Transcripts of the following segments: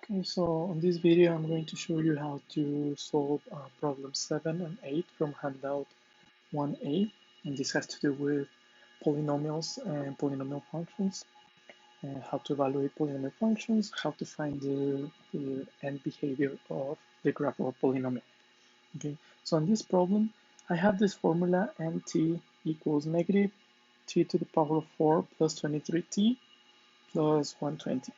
Okay, so on this video, I'm going to show you how to solve problem 7 and 8 from Handout 1A. And this has to do with polynomials and polynomial functions, and how to evaluate polynomial functions, how to find the end behavior of the graph of a polynomial. Okay, so on this problem, I have this formula mt equals negative t to the power of 4 plus 23t plus 120.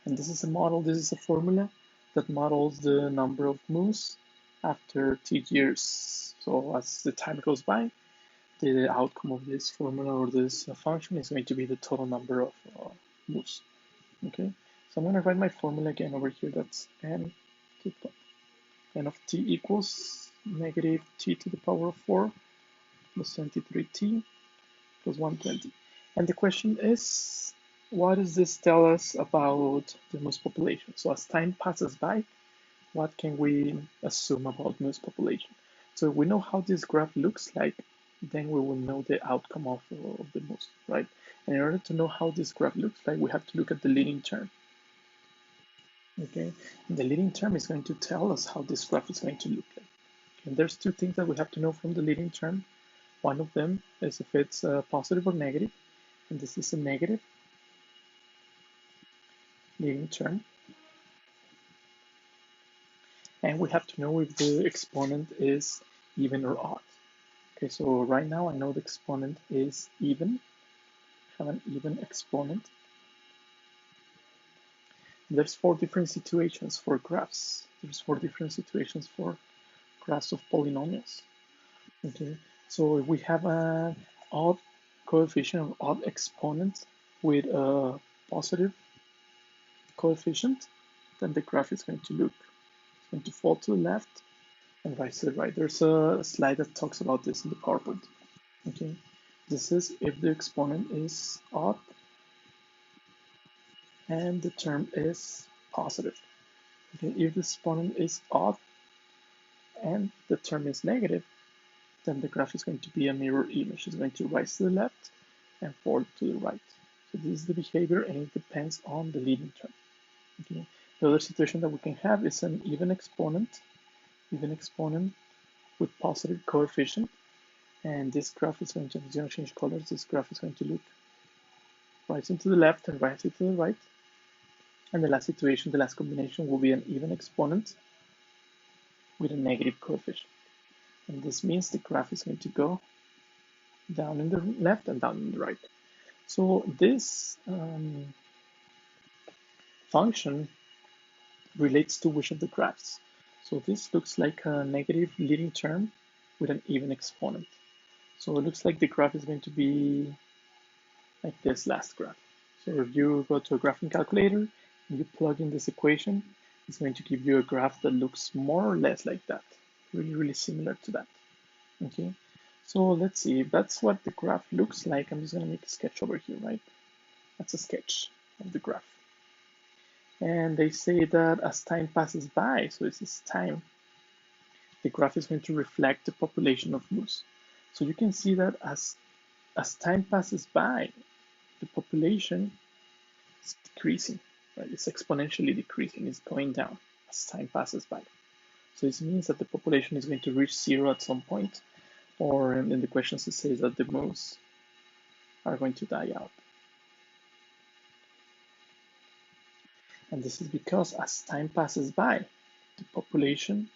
And this is a model, this is a formula that models the number of moves after t years. So as the time goes by, the outcome of this formula or this function is going to be the total number of moves. Okay, so I'm going to write my formula again over here. That's n of t equals negative t to the power of 4 plus 23t plus 120. And the question is, what does this tell us about the moose population? So as time passes by, what can we assume about moose population? So if we know how this graph looks like, then we will know the outcome of the moose, right? And in order to know how this graph looks like, we have to look at the leading term. Okay, and the leading term is going to tell us how this graph is going to look like. And there's two things that we have to know from the leading term. One of them is if it's positive or negative, and this is a negative leading term. And we have to know if the exponent is even or odd. Okay, so right now I know the exponent is even. I have an even exponent. And there's 4 different situations for graphs. There's 4 different situations for graphs of polynomials. Okay, so if we have an odd coefficient or odd exponent with a positive coefficient, then the graph is going to look, it's going to fall to the left and rise to the right. There's a slide that talks about this in the PowerPoint. Okay, this is if the exponent is odd and the term is positive. Okay, if the exponent is odd and the term is negative, then the graph is going to be a mirror image. It's going to rise to the left and fall to the right. So this is the behavior, and it depends on the leading term. Okay. The other situation that we can have is an even exponent with positive coefficient, and this graph is going to, I'm going to change colors, this graph is going to look rising to the left and rising to the right. And the last situation, the last combination will be an even exponent with a negative coefficient. And this means the graph is going to go down in the left and down in the right. So this function relates to which of the graphs. So this looks like a negative leading term with an even exponent. So it looks like the graph is going to be like this last graph. So if you go to a graphing calculator and you plug in this equation, it's going to give you a graph that looks more or less like that, really similar to that. Okay, so let's see if that's what the graph looks like. I'm just going to make a sketch over here, right? That's a sketch of the graph. And they say that as time passes by, so this is time, the graph is going to reflect the population of moose. So you can see that as time passes by, the population is decreasing, right? It's exponentially decreasing, it's going down as time passes by. So this means that the population is going to reach 0 at some point, or in the questions it says that the moose are going to die out. And this is because as time passes by, the population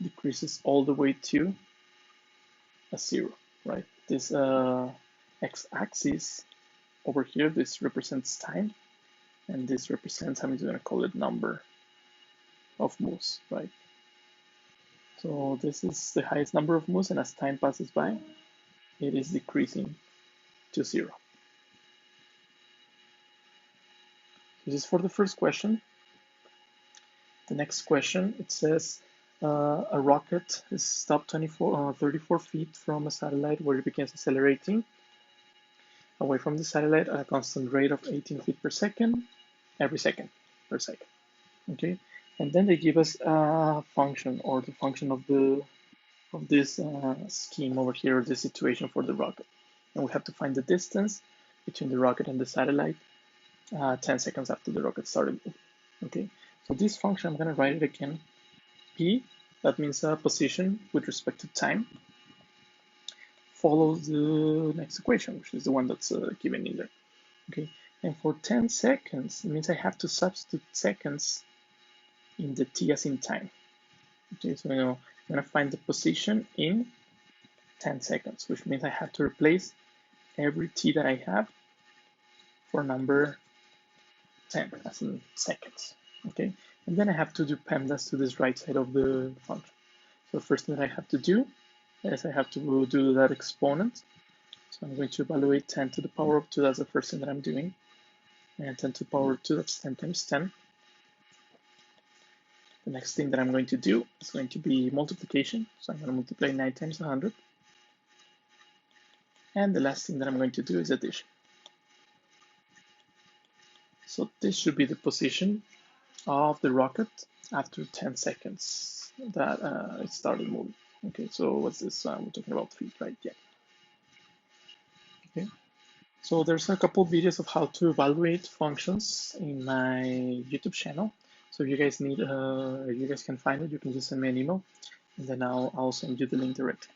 decreases all the way to a 0, right? This x-axis over here, this represents time, and this represents, I'm going to call it number of moose, right? So this is the highest number of moose, and as time passes by, it is decreasing to 0. This is for the first question. The next question, it says a rocket is stopped 34 feet from a satellite where it begins accelerating away from the satellite at a constant rate of 18 feet per second, every second per second. Okay, and then they give us a function, or the function of this scheme over here, this situation for the rocket, and we have to find the distance between the rocket and the satellite 10 seconds after the rocket started moving. Okay, So this function, I'm going to write it again. P, that means a position with respect to time, follows the next equation, which is the one that's given in there. Okay, and for 10 seconds, it means I have to substitute seconds in the t as in time. Okay, so I'm going to find the position in 10 seconds, which means I have to replace every t that I have for number 10 as in seconds. Okay, and then I have to do pandas to this right side of the function. So the first thing that I have to do is I have to do that exponent. So I'm going to evaluate 10 to the power of 2. That's the first thing that I'm doing. And 10 to the power of 2, that's 10 times 10. The next thing that I'm going to do is going to be multiplication. So I'm going to multiply 9 times 100. And the last thing that I'm going to do is addition. So this should be the position of the rocket after 10 seconds that it started moving. Okay, so what's this? We're talking about feet, right? Yeah. Okay. So there's a couple of videos of how to evaluate functions in my YouTube channel. So if you guys need, if you guys can find it, you can just send me an email, and then I'll send you the link directly.